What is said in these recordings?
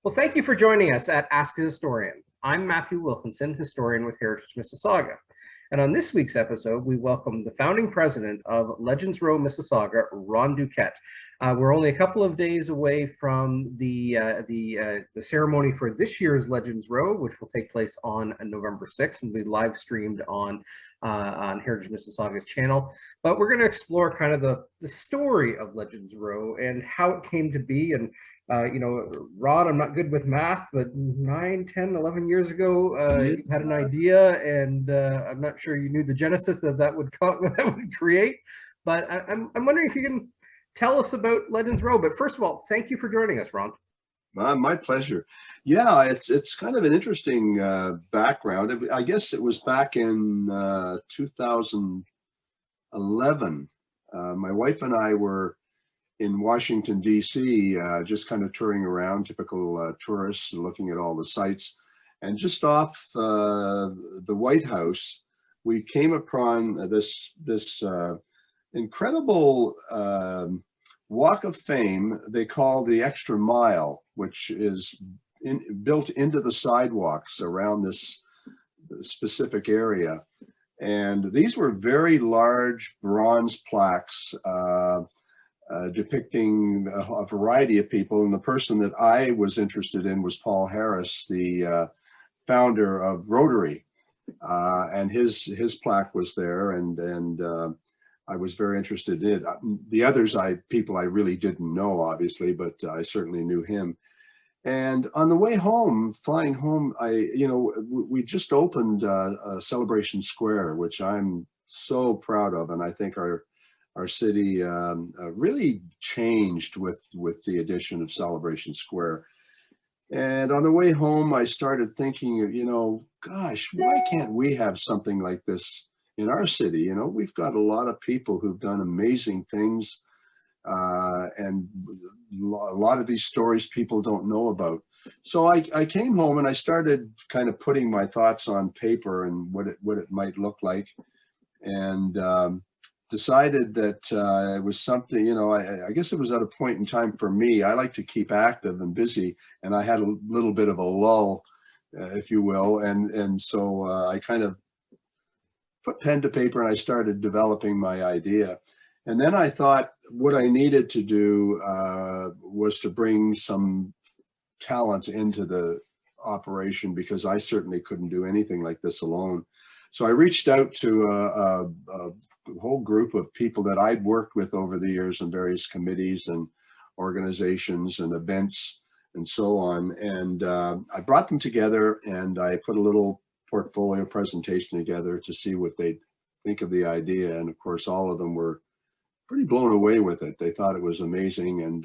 Well, thank you for joining us at Ask a Historian. I'm Matthew Wilkinson, historian with Heritage Mississauga. And on this week's episode, we welcome the founding president of Legends Row, Mississauga, Ron Duquette. We're only a couple of days away from the ceremony for this year's Legends Row, which will take place on November 6th and be live streamed on Heritage Mississauga's channel. But we're going to explore kind of the story of Legends Row and how it came to be. And Rod, I'm not good with math, but 9, 10, 11 years ago, you had an idea, and I'm not sure you knew the genesis that would create. But I'm wondering if you can tell us about Legends Row. But first of all, thank you for joining us, Ron. My pleasure. Yeah, it's kind of an interesting background. I guess it was back in 2011. My wife and I were in Washington, D.C., just kind of touring around, typical tourists, looking at all the sites. And just off the White House, we came upon this incredible walk of fame they call the Extra Mile, which is built into the sidewalks around this specific area. And these were very large bronze plaques depicting a variety of people. And the person that I was interested in was Paul Harris, the founder of Rotary. And his plaque was there, and I was very interested in it. The others, people I really didn't know, obviously, but I certainly knew him. And on the way home, flying home, we just opened Celebration Square, which I'm so proud of, and I think our city really changed with the addition of Celebration Square. And on the way home, I started thinking, gosh, why can't we have something like this in our city? We've got a lot of people who've done amazing things, and a lot of these stories people don't know about. So I came home and I started kind of putting my thoughts on paper and what it might look like, and decided that it was something, I guess it was at a point in time for me. I like to keep active and busy, and I had a little bit of a lull, if you will. And so I kind of put pen to paper and I started developing my idea. And then I thought what I needed to do was to bring some talent into the operation, because I certainly couldn't do anything like this alone. So I reached out to a whole group of people that I'd worked with over the years in various committees and organizations and events and so on. And I brought them together and I put a little portfolio presentation together to see what they'd think of the idea. And of course, all of them were pretty blown away with it. They thought it was amazing. And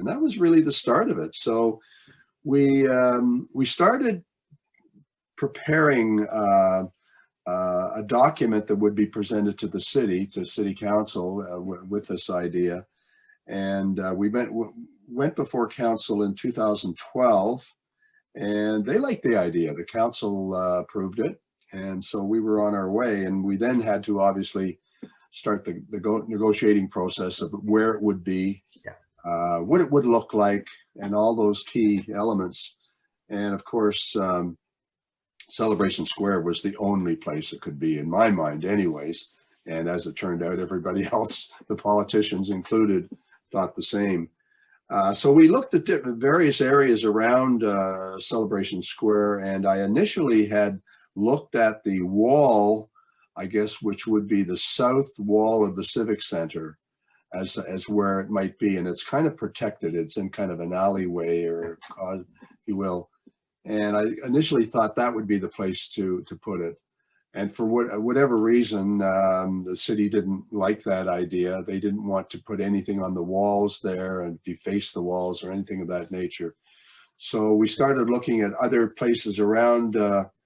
that was really the start of it. So we started preparing a document that would be presented to the city, to city council, with this idea. And we went before council in 2012, and they liked the idea. The council approved it, and so we were on our way. And we then had to obviously start the negotiating process of where it would be, what it would look like, and all those key elements. And of course, Celebration Square was the only place it could be, in my mind anyways. And as it turned out, everybody else, the politicians included, thought the same. So we looked at various areas around Celebration Square, and I initially had looked at the wall, I guess, which would be the south wall of the Civic Center as where it might be. And it's kind of protected. It's in kind of an alleyway, or if you will. And I initially thought that would be the place to put it. And for whatever reason, the city didn't like that idea. They didn't want to put anything on the walls there and deface the walls or anything of that nature. So we started looking at other places around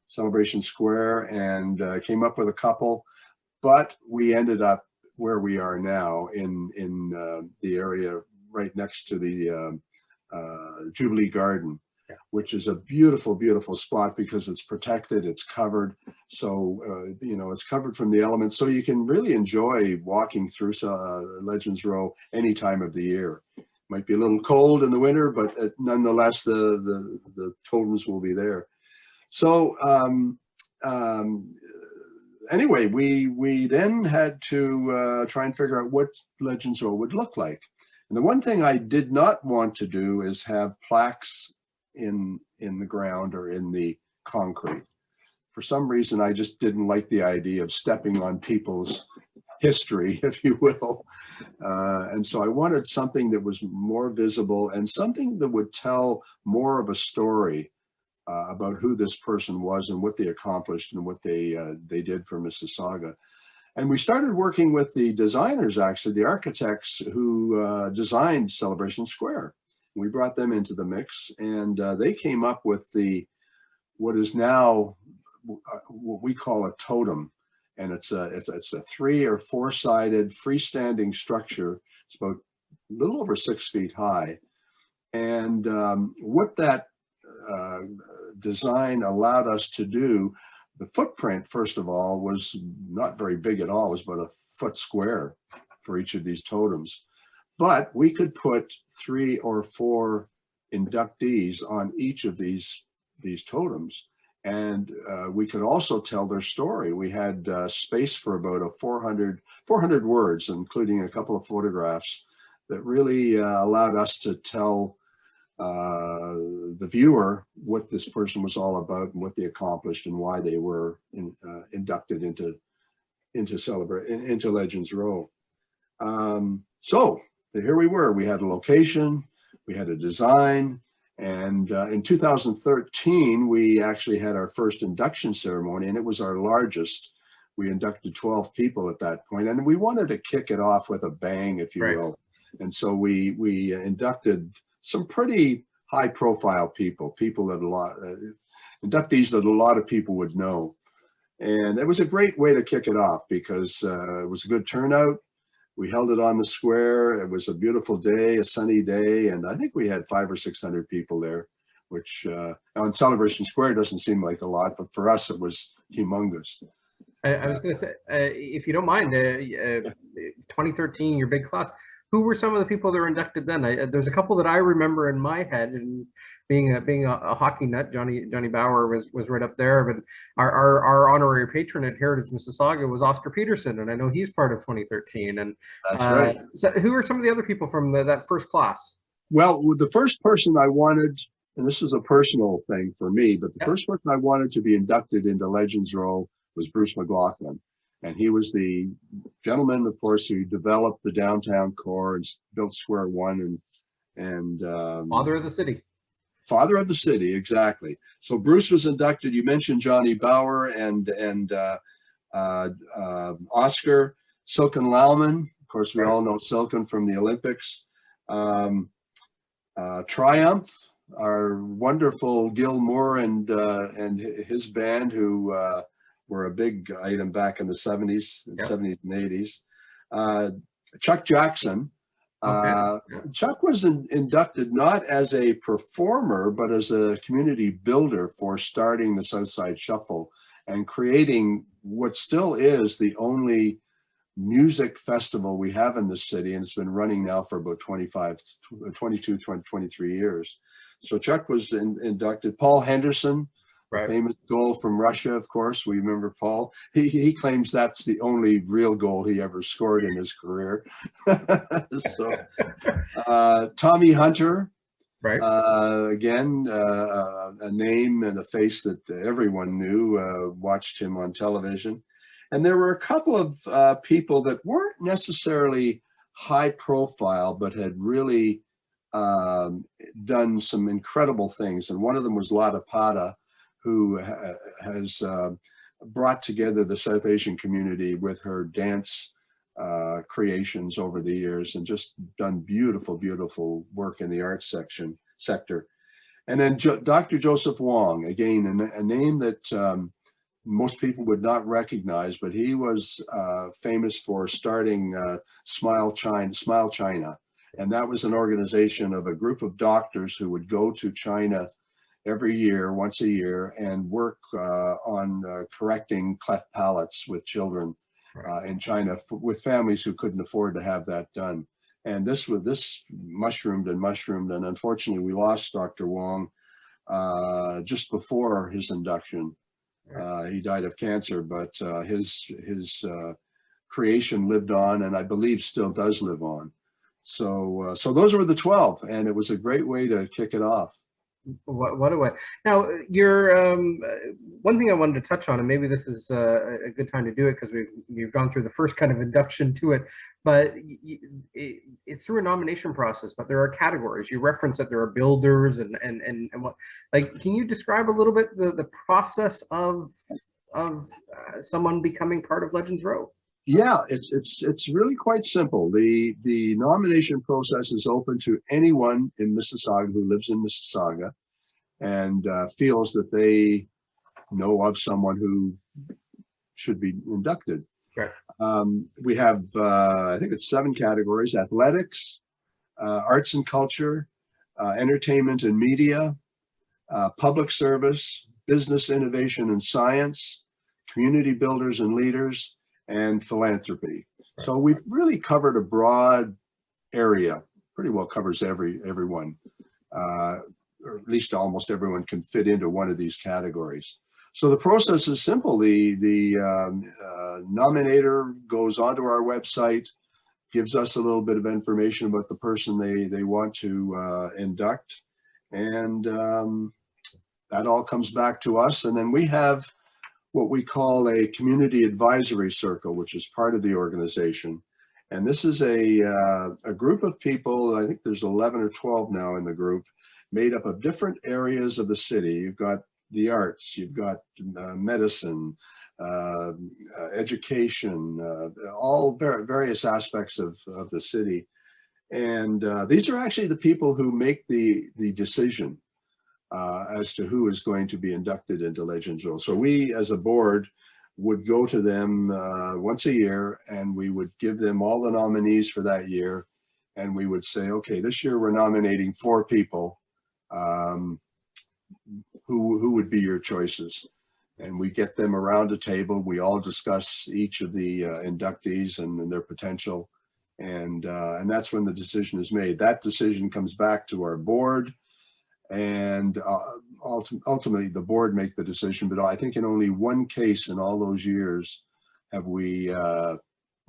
Celebration Square and came up with a couple, but we ended up where we are now in the area right next to the Jubilee Garden, which is a beautiful, beautiful spot because it's protected, it's covered. So, it's covered from the elements. So you can really enjoy walking through Legends Row any time of the year. Might be a little cold in the winter, but nonetheless, the totems will be there. So anyway, we then had to try and figure out what Legends Row would look like. And the one thing I did not want to do is have plaques in the ground or in the concrete. For some reason, I just didn't like the idea of stepping on people's history, if you will. And so I wanted something that was more visible and something that would tell more of a story about who this person was and what they accomplished and what they did for Mississauga. And we started working with the designers, actually, the architects who designed Celebration Square. We brought them into the mix, and they came up with what is now what we call a totem. And it's a 3 or 4 sided freestanding structure. It's about a little over 6 feet high. And what that design allowed us to do, the footprint, first of all, was not very big at all. It was about a foot square for each of these totems. But we could put 3 or 4 inductees on each of these totems. And we could also tell their story. We had space for about 400 words, including a couple of photographs that really allowed us to tell the viewer what this person was all about and what they accomplished and why they were inducted into Legends Row. So here we were. We had a location, we had a design, and in 2013 we actually had our first induction ceremony, and it was our largest. We inducted 12 people at that point, and we wanted to kick it off with a bang, if you will. And so we inducted some pretty high-profile people that inductees that a lot of people would know. And it was a great way to kick it off because it was a good turnout. We held it on the square. It was a beautiful day, a sunny day, and I think we had 500 or 600 people there, which on Celebration Square doesn't seem like a lot, but for us it was humongous. I was going to say, if you don't mind, 2013, your big class. Who were some of the people that were inducted then? There's a couple that I remember in my head, and being a hockey nut, Johnny Bauer was right up there. But our honorary patron at Heritage Mississauga was Oscar Peterson, and I know he's part of 2013. And that's right. So who are some of the other people from that first class? Well, the first person I wanted, and this was a personal thing for me, but the first person I wanted to be inducted into Legends Row was Bruce McLaughlin. And he was the gentleman, of course, who developed the downtown core and built Square One and Father of the city. Father of the city, exactly. So Bruce was inducted. You mentioned Johnny Bauer and Oscar. Silken Lauman, of course, we all know Silken from the Olympics. Triumph, our wonderful Gil Moore and his band, who were a big item back in the 70s and 80s. Chuck Jackson. Chuck was inducted not as a performer, but as a community builder for starting the Southside Shuffle and creating what still is the only music festival we have in the city. And it's been running now for about 23 years. So Chuck was inducted. Paul Henderson, famous goal from Russia, of course. We remember Paul. He claims that's the only real goal he ever scored in his career. So, Tommy Hunter, again, a name and a face that everyone knew, watched him on television. And there were a couple of people that weren't necessarily high profile, but had really done some incredible things. And one of them was Lata Pada, who has brought together the South Asian community with her dance creations over the years and just done beautiful, beautiful work in the arts sector. And then Dr. Joseph Wong, again, a name that most people would not recognize, but he was famous for starting Smile China. And that was an organization of a group of doctors who would go to China every year, once a year, and work on correcting cleft palates with children in China with families who couldn't afford to have that done. And this mushroomed and mushroomed, and unfortunately we lost Dr. Wong just before his induction. He died of cancer, but his creation lived on, and I believe still does live on. So those were the 12, and it was a great way to kick it off. What a way. Now, you're one thing I wanted to touch on, and maybe this is a good time to do it because we've gone through the first kind of induction to it, but it's through a nomination process, but there are categories. You reference that there are builders and what, like, can you describe a little bit the process of someone becoming part of Legends Row? Yeah, it's really quite simple. The nomination process is open to anyone in Mississauga who lives in Mississauga and feels that they know of someone who should be inducted. Right. We have, I think it's 7 categories: athletics, arts and culture, entertainment and media, public service, business, innovation and science, community builders and leaders, and philanthropy. So we've really covered a broad area, pretty well covers everyone, or at least almost everyone can fit into one of these categories. So the process is simple. The nominator goes onto our website, gives us a little bit of information about the person they want to induct, and that all comes back to us. And then we have what we call a community advisory circle, which is part of the organization. And this is a group of people, I think there's 11 or 12 now in the group, made up of different areas of the city. You've got the arts, you've got medicine, education, all various aspects of the city. And these are actually the people who make the decision as to who is going to be inducted into Legends Row. So we, as a board, would go to them once a year, and we would give them all the nominees for that year. And we would say, okay, this year we're nominating 4 people. Who would be your choices? And we get them around a table. We all discuss each of the inductees and their potential. And that's when the decision is made. That decision comes back to our board. And ultimately the board make the decision, but I think in only one case in all those years have we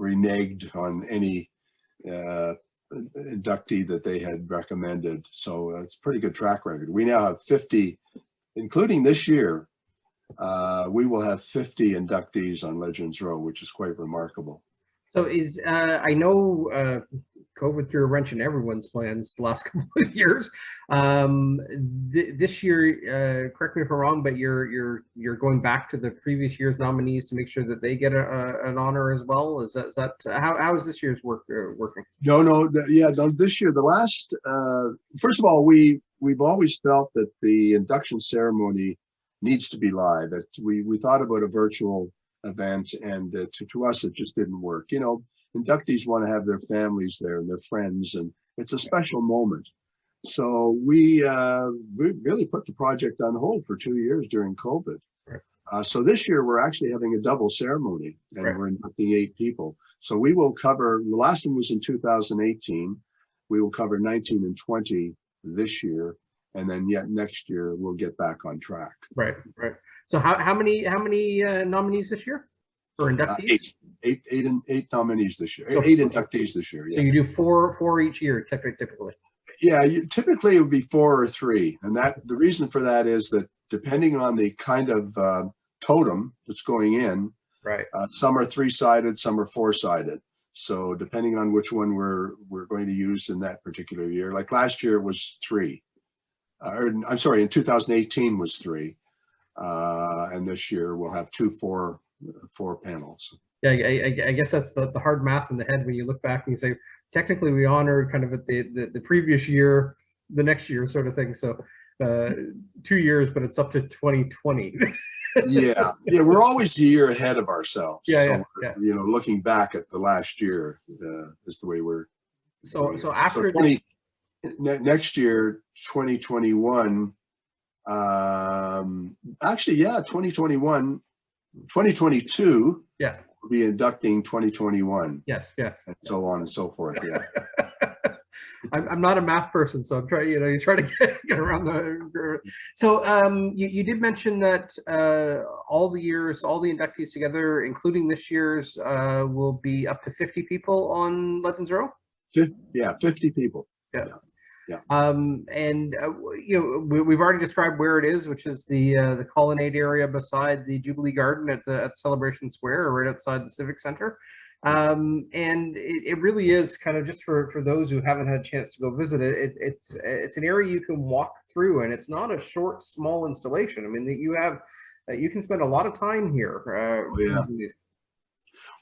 reneged on any inductee that they had recommended. So it's a pretty good track record. We now have 50, including this year, we will have 50 inductees on Legends Row, which is quite remarkable. So is, I know COVID threw a wrench in everyone's plans the last couple of years. This year, correct me if I'm wrong, but you're going back to the previous year's nominees to make sure that they get an honor as well. Is that how is this year's work working? No, this year, the last, first of all, we've always felt that the induction ceremony needs to be live. We thought about a virtual event, and to us it just didn't work. You know, inductees want to have their families there and their friends, and it's a special moment. So we really put the project on hold for 2 years during COVID. Right. So this year we're actually having a double ceremony, and right, we're inducting 8 people. So we will cover, the last one was in 2018. We will cover 19 and 20 this year, and then yet next year we'll get back on track. Right. So how many nominees this year for inductees? 8 nominees this year. So 8 inductees this year. Yeah. So you do four each year typically. Yeah, typically it would be 4 or 3, and the reason for that is that depending on the kind of totem that's going in, right? Some are 3-sided, some are 4-sided. So depending on which one we're going to use in that particular year, like last year it was 3. I'm sorry, in 2018 was 3. And this year we'll have 2 4 panels. Yeah, I guess that's the hard math in the head when you look back and you say, technically we honor kind of at the previous year, the next year sort of thing. So 2 years, but it's up to 2020. yeah, we're always a year ahead of ourselves. Yeah. You know, looking back at the last year is the way we're. So after next year, 2021. Actually, yeah, 2022. Yeah, we'll be inducting 2021. Yes. And so on and so forth. Yeah. I'm not a math person, so I'm trying, you try to get around the. So you did mention that all the inductees together, including this year's, will be up to 50 people on Legends Row. Yeah, 50 people. Yeah. Yeah. And we've already described where it is, which is the colonnade area beside the Jubilee Garden at Celebration Square, right outside the Civic Center. And it really is kind of, just for those who haven't had a chance to go visit it, it's an area you can walk through, and it's not a short, small installation. I mean, you can spend a lot of time here. Yeah.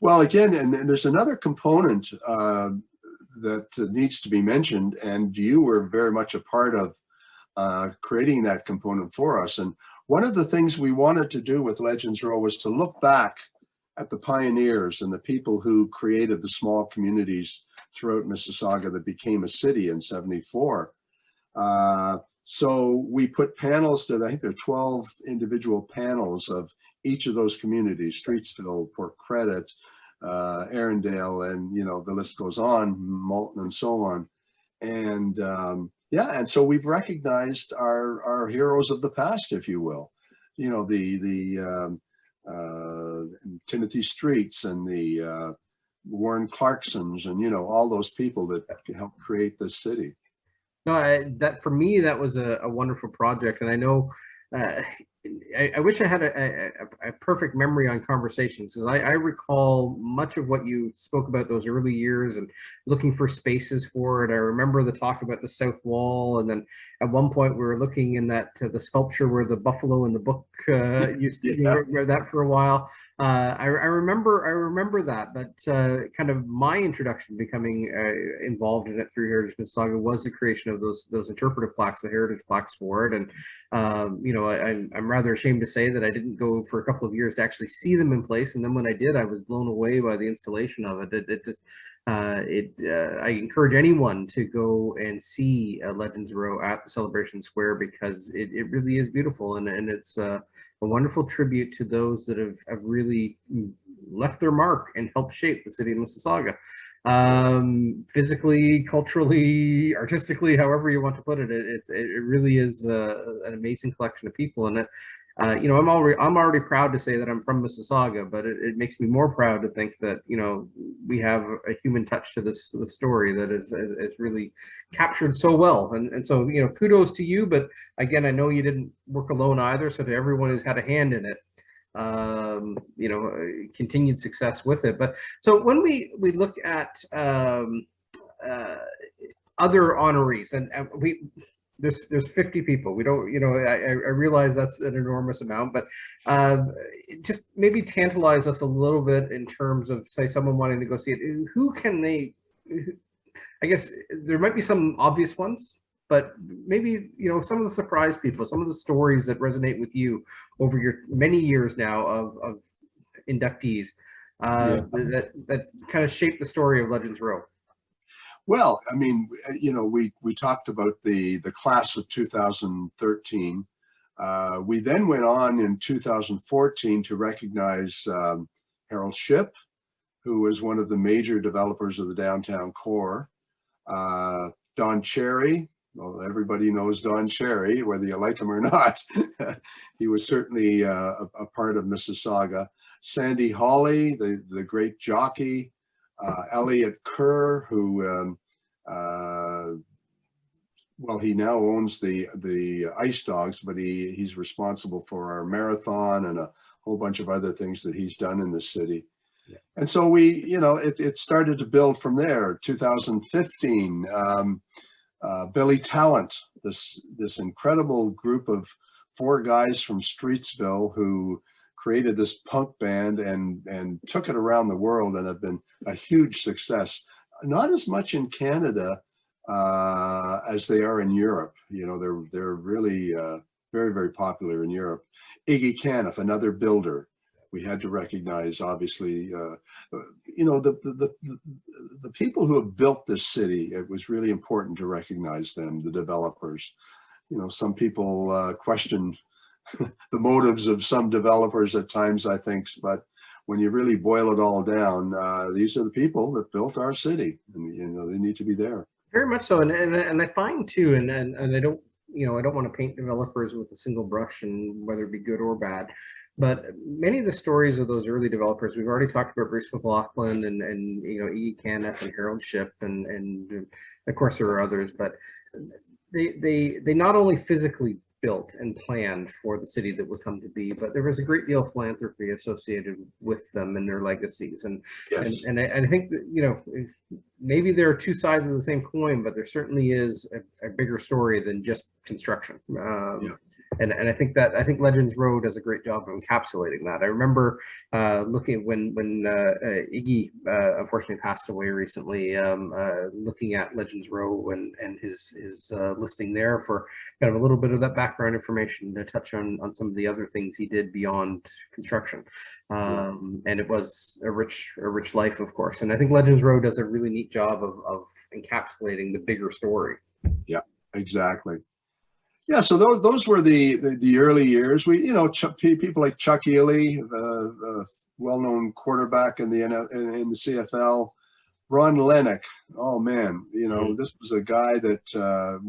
Well, again, and there's another component that needs to be mentioned, and you were very much a part of creating that component for us. And one of the things we wanted to do with Legends Row was to look back at the pioneers and the people who created the small communities throughout Mississauga that became a city in '74. So we put panels that, I think there are 12 individual panels of each of those communities: Streetsville, Port Credit, Arundel, and the list goes on, Malton, and so on. And yeah, and so we've recognized our heroes of the past, if you will. The Timothy Streets and the Warren Clarksons, and all those people that helped create this city. No, that for me, that was a wonderful project, and I know I wish I had a perfect memory on conversations, because I recall much of what you spoke about those early years and looking for spaces for it. I remember the talk about the south wall, and then at one point we were looking in that the sculpture where the buffalo in the book used to wear that for a while. I remember that, but kind of my introduction becoming involved in it through Heritage Mississauga was the creation of those interpretive plaques, the heritage plaques for it. And I'm rather ashamed to say that I didn't go for a couple of years to actually see them in place, and then when I did, I was blown away by the installation of it. I encourage anyone to go and see Legends Row at the Celebration Square, because it really is beautiful, and it's a wonderful tribute to those that have really left their mark and helped shape the city of Mississauga. Physically, culturally, artistically, however you want to put it, it really is an amazing collection of people. And I'm already proud to say that I'm from Mississauga, but it makes me more proud to think that we have a human touch to the story that is really captured so well. And so kudos to you. But again, I know you didn't work alone either. So to everyone who's had a hand in it, continued success with it. But so when we look at other honorees, and there's 50 people. We don't, I realize that's an enormous amount, but just maybe tantalize us a little bit in terms of, say, someone wanting to go see it. Who can they? I guess there might be some obvious ones, but maybe some of the surprise people, some of the stories that resonate with you over your many years now of inductees that kind of shape the story of Legends Row. Well, I mean, we talked about the class of 2013. We then went on in 2014 to recognize Harold Shipp, who was one of the major developers of the downtown core. Don Cherry. Well, everybody knows Don Cherry, whether you like him or not. He was certainly a part of Mississauga. Sandy Hawley, the great jockey. Elliot Kerr, who, well, he now owns the Ice Dogs, but he's responsible for our marathon and a whole bunch of other things that he's done in the city. Yeah. And so it started to build from there. 2015, Billy Talent, this incredible group of 4 guys from Streetsville who created this punk band and took it around the world and have been a huge success. Not as much in Canada as they are in Europe. They're really very, very popular in Europe. Iggy Caniff, another builder. We had to recognize, obviously, the people who have built this city. It was really important to recognize them, the developers. Some people question the motives of some developers at times, I think, but when you really boil it all down, these are the people that built our city, and they need to be there. Very much so, and I find too, and I don't, I don't want to paint developers with a single brush, and whether it be good or bad, but many of the stories of those early developers, we've already talked about Bruce McLaughlin and E. Caniff and Harold Shipp, and of course there are others, but they not only physically built and planned for the city that would come to be, but there was a great deal of philanthropy associated with them and their legacies. And Yes. I think that, maybe there are two sides of the same coin, but there certainly is a bigger story than just construction. Yeah. And I think Legends Row does a great job of encapsulating that. I remember looking when Iggy unfortunately passed away recently, looking at Legends Row and his listing there for kind of a little bit of that background information to touch on some of the other things he did beyond construction. And it was a rich life, of course. And I think Legends Row does a really neat job of encapsulating the bigger story. Yeah, exactly. Yeah, so those were the early years. We, people like Chuck Ely, well-known quarterback in the CFL, Ron Lennox. Oh man, this was a guy that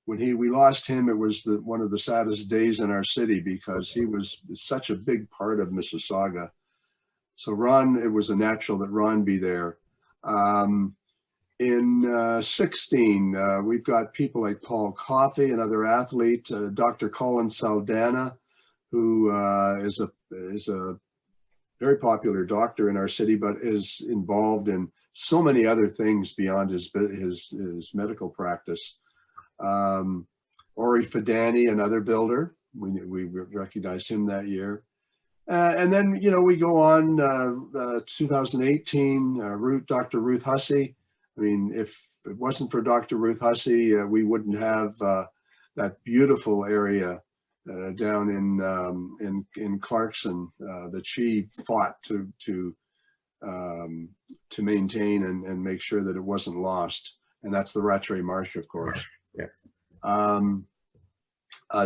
when we lost him, it was one of the saddest days in our city because he was such a big part of Mississauga. So Ron, it was a natural that Ron be there. In 16, we've got people like Paul Coffey, another athlete, Dr. Colin Saldana, who is a very popular doctor in our city, but is involved in so many other things beyond his medical practice. Ori Fidani, another builder, we recognized him that year. And then, we go on, 2018, Dr. Ruth Hussey. I mean, if it wasn't for Dr. Ruth Hussey, we wouldn't have that beautiful area down in Clarkson that she fought to maintain and make sure that it wasn't lost. And that's the Rattray Marsh, of course. Yeah.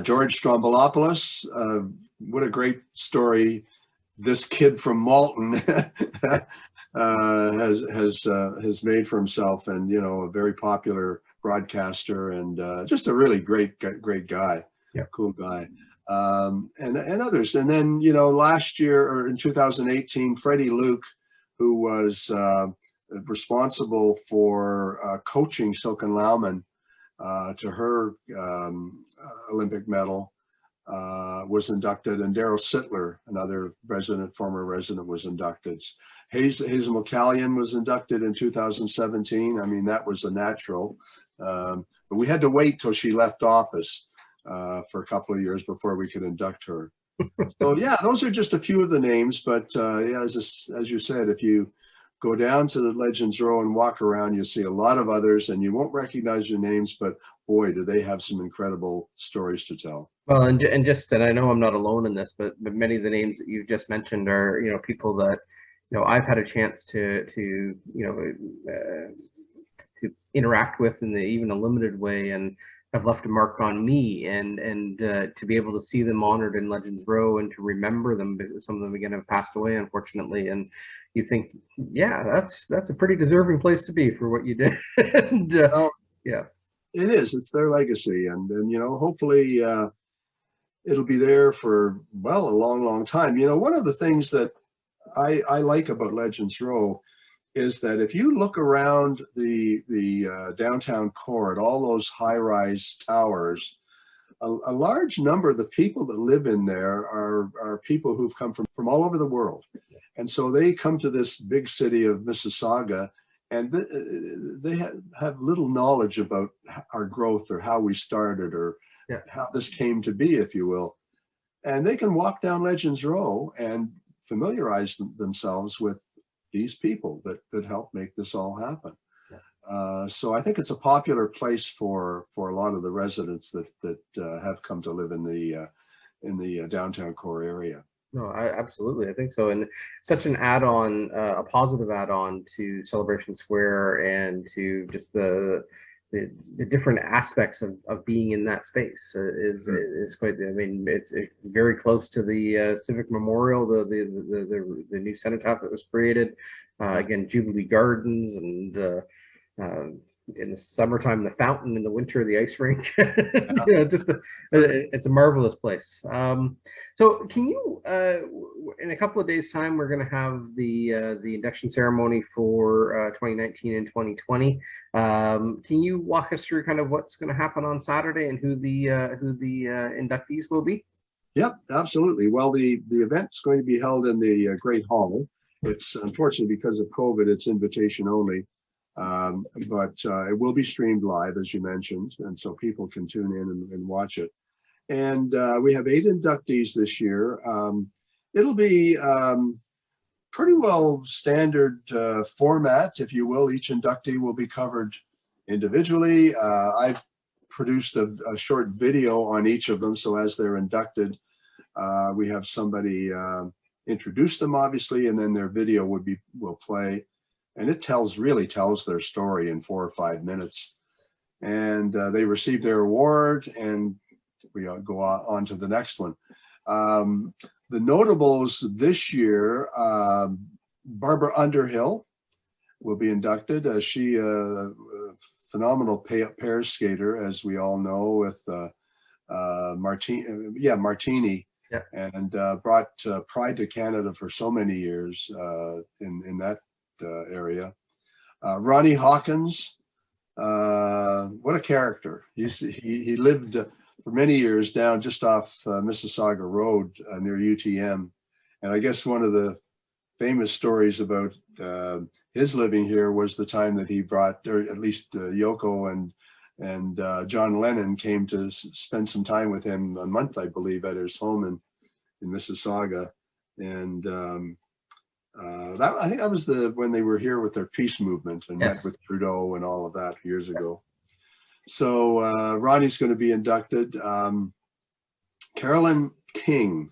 George Strombolopoulos, what a great story. This kid from Malton has made for himself, and a very popular broadcaster, and just a really great guy. Yeah. Cool guy, and others. And then last year, or in 2018, Freddie Luke, who was responsible for coaching Silken Laumann to her Olympic medal, was inducted, and Daryl Sittler, another former resident, was inducted. Hazel McCallion was inducted in 2017. I mean, that was a natural, but we had to wait till she left office for a couple of years before we could induct her. So yeah, those are just a few of the names, but yeah, as you said, if you go down to the Legends Row and walk around, you'll see a lot of others, and you won't recognize your names, but boy, do they have some incredible stories to tell. Well, and I know I'm not alone in this, but many of the names that you've just mentioned are people that I've had a chance to interact with in even a limited way, and have left a mark on me, and to be able to see them honored in Legends Row and to remember them, because some of them again have passed away, unfortunately, and you think, yeah, that's a pretty deserving place to be for what you did. And well, yeah, it is. It's their legacy, and hopefully it'll be there for a long time. One of the things that I like about Legends Row is that if you look around the downtown core at all those high-rise towers, a large number of the people that live in there are people who've come from all over the world. And so they come to this big city of Mississauga, and they have little knowledge about our growth, or how we started, or how this came to be, if you will. And they can walk down Legends Row and familiarize themselves with these people that helped make this all happen. So I think it's a popular place for a lot of the residents that have come to live in the downtown core area. No, absolutely, I think so, and such an add-on, a positive add-on to Celebration Square, and to just the different aspects of being in that space is quite. I mean, it's very close to the Civic Memorial, the new cenotaph that was created. Again, Jubilee Gardens, and in the summertime, the fountain, in the winter, the ice rink. It's a marvelous place. So can you, in a couple of days' time, we're going to have the induction ceremony for 2019 and 2020. Can you walk us through kind of what's going to happen on Saturday and who the inductees will be? Yep, absolutely. Well, the event's going to be held in the Great Hall. It's unfortunately, because of COVID, it's invitation only, but it will be streamed live, as you mentioned, and so people can tune in and watch it. And we have 8 inductees this year. It'll be pretty well standard format, if you will. Each inductee will be covered individually. I've produced a short video on each of them, so as they're inducted, we have somebody introduce them, obviously, and then their video will play, and it really tells their story in 4 or 5 minutes. And they receive their award, and we go on to the next one. The notables this year, Barbara Underhill will be inducted. She a phenomenal pair skater, as we all know, with Martini. Yeah. And brought pride to Canada for so many years in that area. Ronnie Hawkins, what a character. He lived for many years down just off Mississauga Road near UTM. And I guess one of the famous stories about his living here was the time that he brought, or at least Yoko and John Lennon came to spend some time with him, a month, I believe, at his home in Mississauga. And I think that was when they were here with their peace movement and met with Trudeau and all of that years ago. So Ronnie's going to be inducted. Carolyn King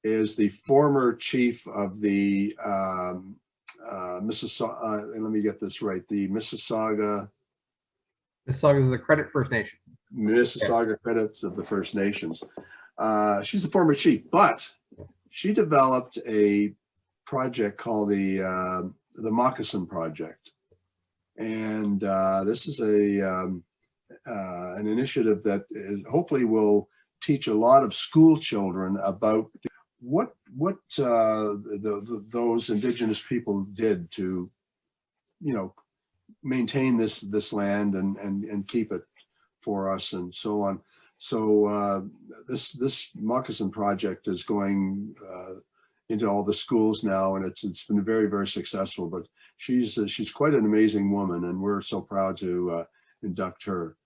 is the former chief of the Mississauga, let me get this right, the Mississauga is the Credit First Nation. Mississauga Credits of the First Nations. She's the former chief, but she developed a project called the Moccasin Project. And this is an initiative that hopefully will teach a lot of school children about what those Indigenous people did to, maintain this land and keep it for us and so on. So this Moccasin Project is going into all the schools now, and it's been very, very successful. But she's quite an amazing woman, and we're so proud to induct her.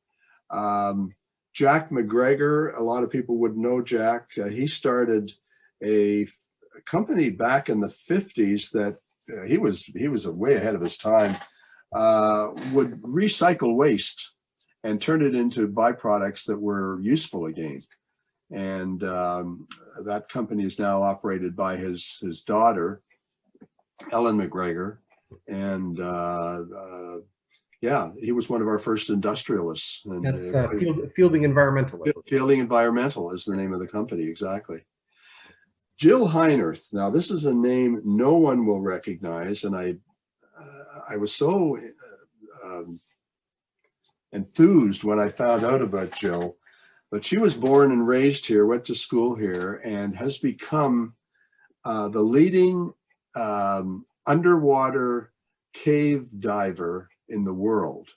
Jack McGregor, a lot of people would know Jack. He started a company back in the 50s that he was way ahead of his time. Would recycle waste and turn it into byproducts that were useful again. And that company is now operated by his daughter, Ellen McGregor. And he was one of our first industrialists. And that's Fielding Environmental. Fielding Environmental is the name of the company, exactly. Jill Heinerth. Now, this is a name no one will recognize, and I was so enthused when I found out about Jill, but she was born and raised here, went to school here, and has become the leading underwater cave diver in the world.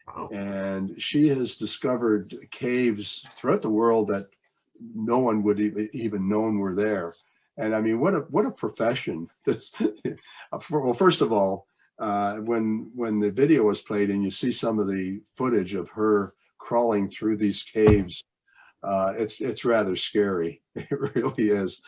Wow. And she has discovered caves throughout the world that no one would even known were there. And I mean, what a profession. Well, first of all, when the video was played and you see some of the footage of her crawling through these caves, it's rather scary. It really is.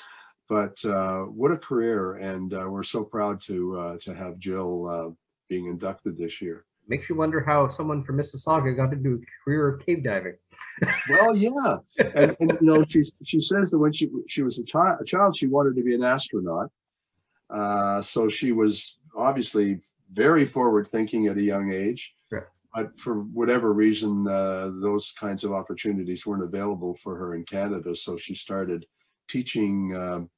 But what a career, and we're so proud to have Jill being inducted this year. Makes you wonder how someone from Mississauga got into a career of cave diving. Well, yeah, and she says that when she was a child, she wanted to be an astronaut. So she was obviously very forward thinking at a young age. Right. But for whatever reason, those kinds of opportunities weren't available for her in Canada. So she started teaching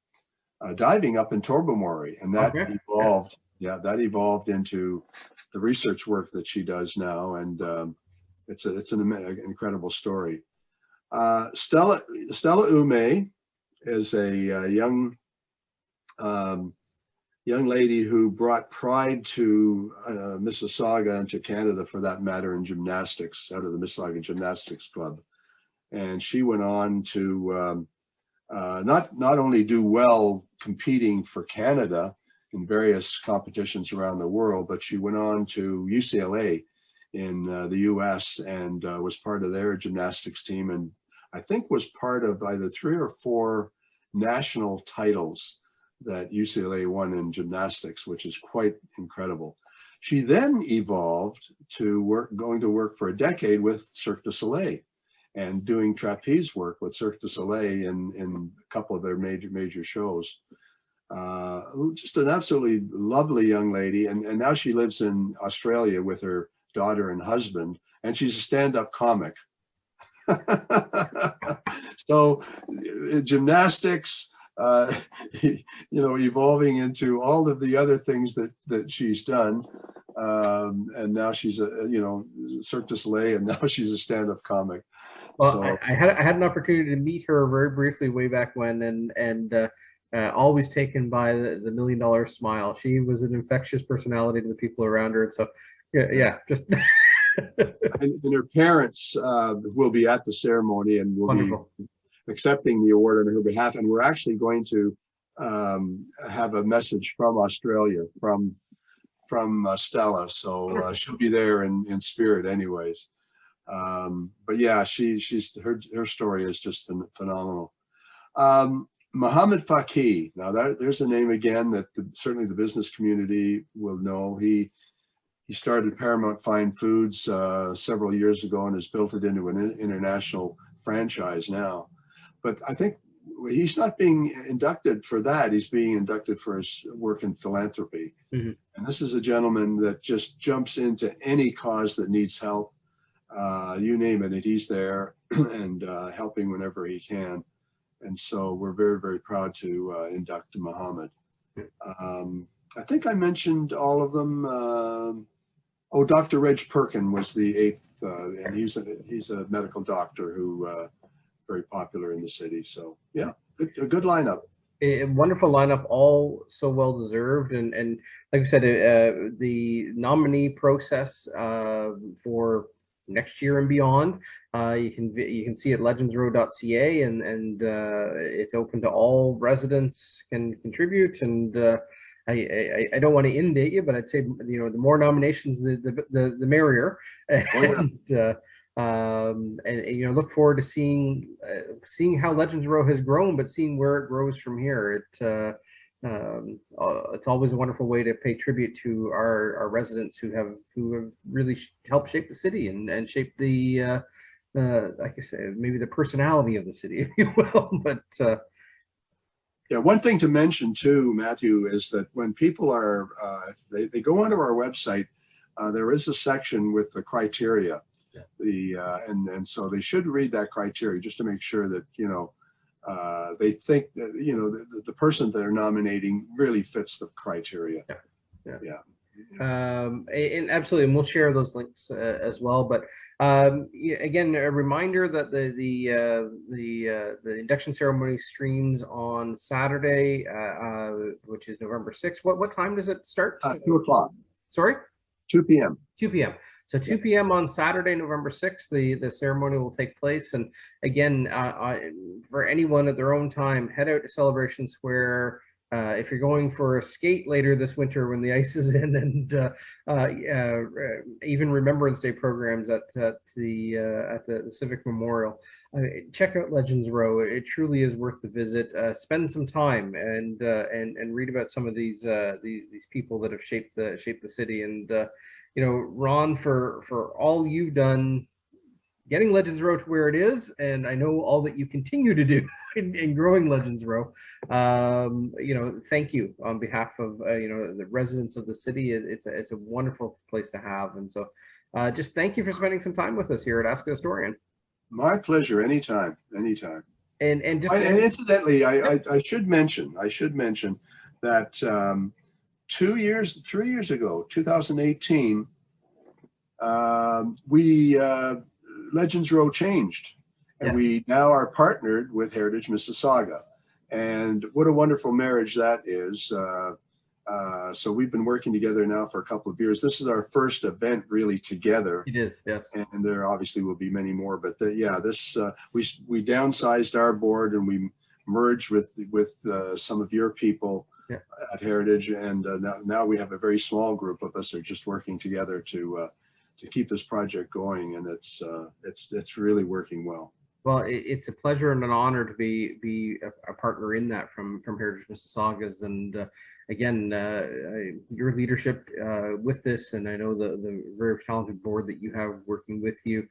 diving up in Tobermory, and that evolved. Yeah, that evolved into the research work that she does now, and it's an incredible story. Stella Ume is a young lady who brought pride to Mississauga and to Canada, for that matter, in gymnastics, out of the Mississauga Gymnastics Club. And she went on to not only do well competing for Canada in various competitions around the world, but she went on to UCLA in the US and was part of their gymnastics team, and I think was part of either 3 or 4 national titles that UCLA won in gymnastics, which is quite incredible. She then evolved to going to work for a decade with Cirque du Soleil and doing trapeze work with Cirque du Soleil in a couple of their major shows. Just an absolutely lovely young lady. And now she lives in Australia with her daughter and husband, and she's a stand-up comic. So gymnastics, evolving into all of the other things that she's done. And now she's Cirque du Soleil, and now she's a stand-up comic. Well, so, I had an opportunity to meet her very briefly way back when, and always taken by the $1 million smile. She was an infectious personality to the people around her. And so, yeah, just. and her parents will be at the ceremony and will Wonderful. be accepting the award on her behalf. And we're actually going to have a message from Australia, from Stella. So she'll be there in spirit anyways. But yeah, she's her story is just phenomenal. Mohammed Faki. Now there's a name again that certainly the business community will know. He started Paramount Fine Foods several years ago and has built it into an international franchise now. But I think he's not being inducted for that. He's being inducted for his work in philanthropy. Mm-hmm. And this is a gentleman that just jumps into any cause that needs help. You name it, and he's there and helping whenever he can. And so we're very, very proud to induct Mohammed. I think I mentioned all of them. Dr. Reg Perkin was the 8th, and he's a medical doctor who very popular in the city. So yeah, a good lineup. A wonderful lineup, all so well deserved, and like you said, the nominee process for next year and beyond, you can see at legendsrow.ca, and it's open to all residents can contribute. And I don't want to inundate you, but I'd say the more nominations, the merrier. And look forward to seeing how Legends Row has grown, but seeing where it grows from here. It's always a wonderful way to pay tribute to our residents who have really helped shape the city and shape the like I said, maybe the personality of the city, if you will. But yeah, one thing to mention too, Matthew, is that when people are they go onto our website, there is a section with the criteria. And so they should read that criteria just to make sure that they think that the person that they're nominating really fits the criteria. Yeah. And absolutely, and we'll share those links as well. But again, a reminder that the induction ceremony streams on Saturday, which is November 6th. What time does it start? 2 o'clock. Sorry? 2 p.m. 2 p.m. So 2 p.m. on Saturday, November 6th, the ceremony will take place. And again, for anyone at their own time, head out to Celebration Square. If you're going for a skate later this winter when the ice is in, and even Remembrance Day programs at the Civic Memorial, check out Legends Row. It truly is worth the visit. Spend some time and read about some of these people that have shaped the city. And Ron, for all you've done getting Legends Row to where it is, and I know all that you continue to do in growing Legends Row. Thank you on behalf of the residents of the city. It's a wonderful place to have, and so just thank you for spending some time with us here at Ask a Historian. My pleasure. Anytime. And incidentally, I should mention that 3 years ago, 2018, Legends Row changed, and Yes. we now are partnered with Heritage Mississauga. And what a wonderful marriage that is. So we've been working together now for a couple of years. This is our first event really together. It is, yes. And there obviously will be many more, but yeah, this we downsized our board and we merged with some of your people at Heritage, and now we have a very small group of us that are just working together to keep this project going, and it's really working well. Well, it's a pleasure and an honor to be a partner in that from Heritage Mississaugas, and again, your leadership with this, and I know the very talented board that you have working with you,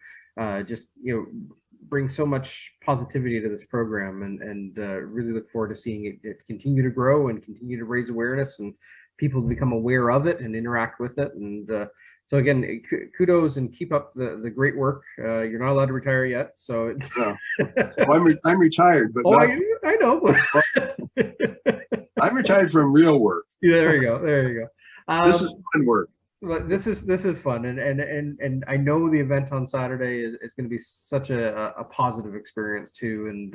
just bring so much positivity to this program, and really look forward to seeing it continue to grow and continue to raise awareness and people to become aware of it and interact with it. And so again, kudos and keep up the great work. You're not allowed to retire yet, so it's. No. Well, I'm retired, but I know. I'm retired from real work. Yeah, there you go. There you go. This is fun work. But this is fun, and I know the event on Saturday is going to be such a positive experience too, and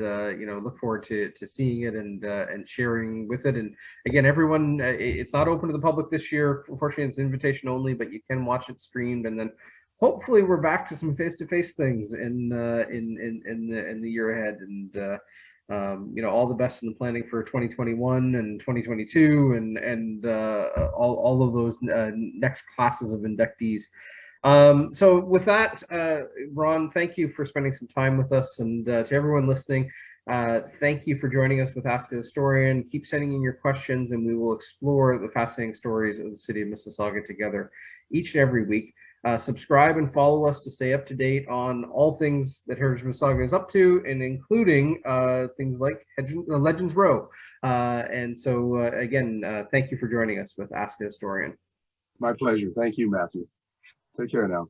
look forward to seeing it and sharing with it. And again, everyone, it's not open to the public this year. Unfortunately, it's invitation only, but you can watch it streamed, and then hopefully we're back to some face-to-face things in the year ahead. And all the best in the planning for 2021 and 2022 and all of those next classes of inductees. So with that, Ron, thank you for spending some time with us, and to everyone listening, thank you for joining us with Ask a Historian. Keep sending in your questions, and we will explore the fascinating stories of the city of Mississauga together each and every week. Subscribe and follow us to stay up to date on all things that Heritage Mississauga is up to, and including things like Legends Row. And so again, thank you for joining us with Ask a Historian. My pleasure. Thank you, Matthew. Take care now.